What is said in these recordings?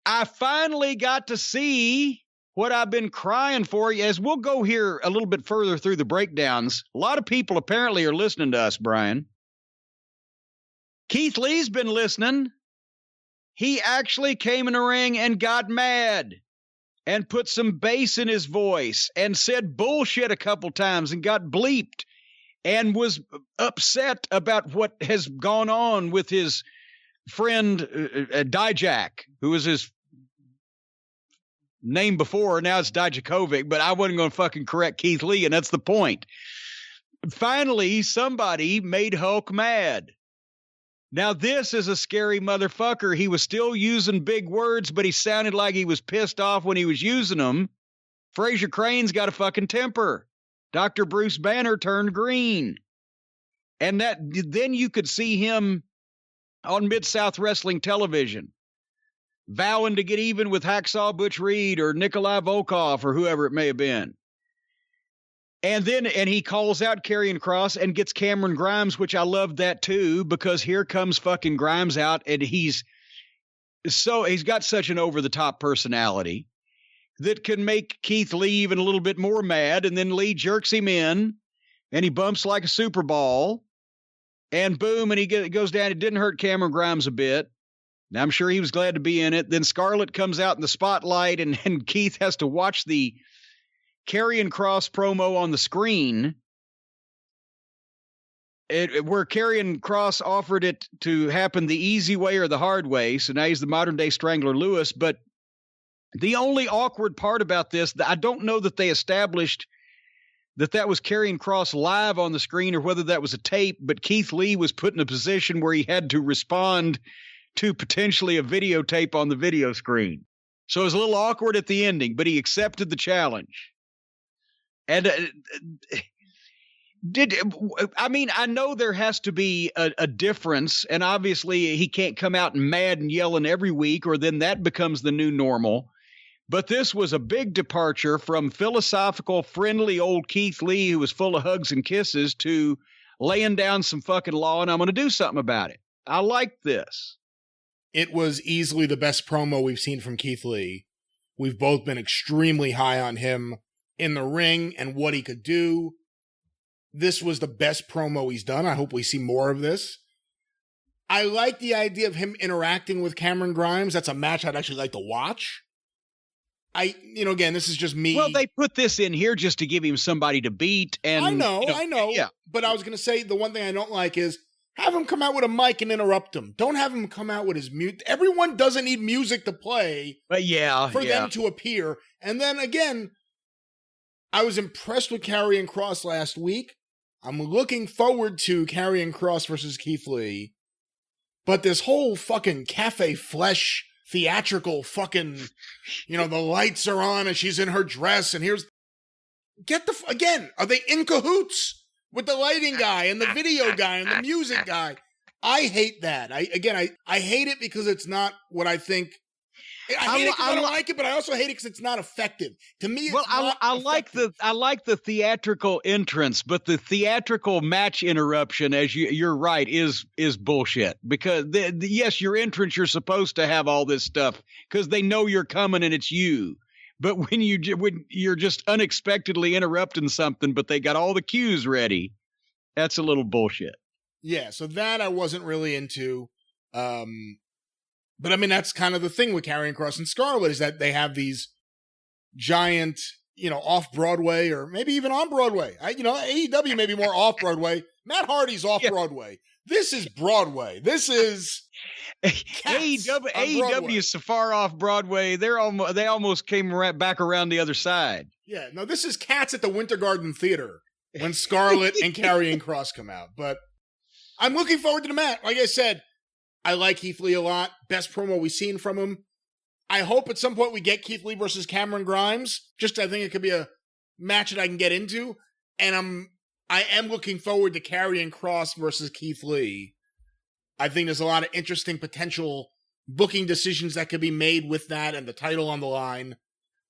I finally got to see what I've been crying for. As we'll go here a little bit further through the breakdowns, a lot of people apparently are listening to us, Brian. Keith Lee's been listening. He actually came in the ring and got mad and put some bass in his voice and said bullshit a couple times and got bleeped and was upset about what has gone on with his friend Dijak, who was his name before. Now it's Dijakovic, but I wasn't going to fucking correct Keith Lee, and that's the point. Finally, somebody made Hulk mad. Now, this is a scary motherfucker. He was still using big words, but he sounded like he was pissed off when he was using them. Fraser Crane's got a fucking temper. Dr. Bruce Banner turned green. And then you could see him on Mid-South Wrestling Television vowing to get even with Hacksaw Butch Reed or Nikolai Volkov or whoever it may have been. And he calls out Karrion Kross and gets Cameron Grimes, which I loved that too, because here comes fucking Grimes out, and he's got such an over-the-top personality that can make Keith Lee even a little bit more mad, and then Lee jerks him in, and he bumps like a super ball, and boom, and he goes down. It didn't hurt Cameron Grimes a bit. Now, I'm sure he was glad to be in it. Then Scarlett comes out in the spotlight, and Keith has to watch the Karrion Kross promo on the screen, where Karrion Kross offered it to happen the easy way or the hard way. So now he's the modern day Strangler Lewis. But the only awkward part about this, I don't know that they established that was Karrion Kross live on the screen or whether that was a tape, but Keith Lee was put in a position where he had to respond to potentially a videotape on the video screen. So it was a little awkward at the ending, but he accepted the challenge. And I know there has to be a difference, and obviously he can't come out and mad and yelling every week, or then that becomes the new normal. But this was a big departure from philosophical, friendly old Keith Lee, who was full of hugs and kisses, to laying down some fucking law, and I'm going to do something about it. I like this. It was easily the best promo we've seen from Keith Lee. We've both been extremely high on him in the ring and what he could do. This was the best promo he's done. I hope we see more of this. I like the idea of him interacting with Cameron Grimes. That's a match I'd actually like to watch. Again, this is just me. Well, they put this in here just to give him somebody to beat. And I know. Yeah. But I was going to say the one thing I don't like is have him come out with a mic and interrupt him. Don't have him come out with his mute. Everyone doesn't need music to play. But for them to appear. And then again, I was impressed with Karrion Kross last week. I'm looking forward to Karrion Kross versus Keith Lee. But this whole fucking cafe flesh theatrical fucking, the lights are on and she's in her dress and here's... Again, are they in cahoots with the lighting guy and the video guy and the music guy? I hate that. I hate it because it's not what I think... I hate it because I don't like it, but I also hate it because it's not effective. To me, it's not effective. I like the theatrical entrance, but the theatrical match interruption, as you're right, is bullshit. Because yes, your entrance, you're supposed to have all this stuff because they know you're coming and it's you. But when you're just unexpectedly interrupting something, but they got all the cues ready, that's a little bullshit. Yeah, so that I wasn't really into. But I mean, that's kind of the thing with Karrion Kross and Scarlett is that they have these giant, off-Broadway or maybe even on Broadway. AEW may be more off-Broadway. Matt Hardy's off-Broadway. This is Broadway. This is AEW is so far off Broadway. They almost came back around the other side. Yeah, no, this is Cats at the Winter Garden Theater when Scarlett and Karrion Kross come out. But I'm looking forward to the match. Like I said, I like Keith Lee a lot. Best promo we've seen from him. I hope at some point we get Keith Lee versus Cameron Grimes. I think it could be a match that I can get into. And I am looking forward to Karrion Kross versus Keith Lee. I think there's a lot of interesting potential booking decisions that could be made with that and the title on the line.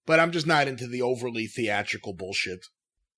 But I'm just not into the overly theatrical bullshit.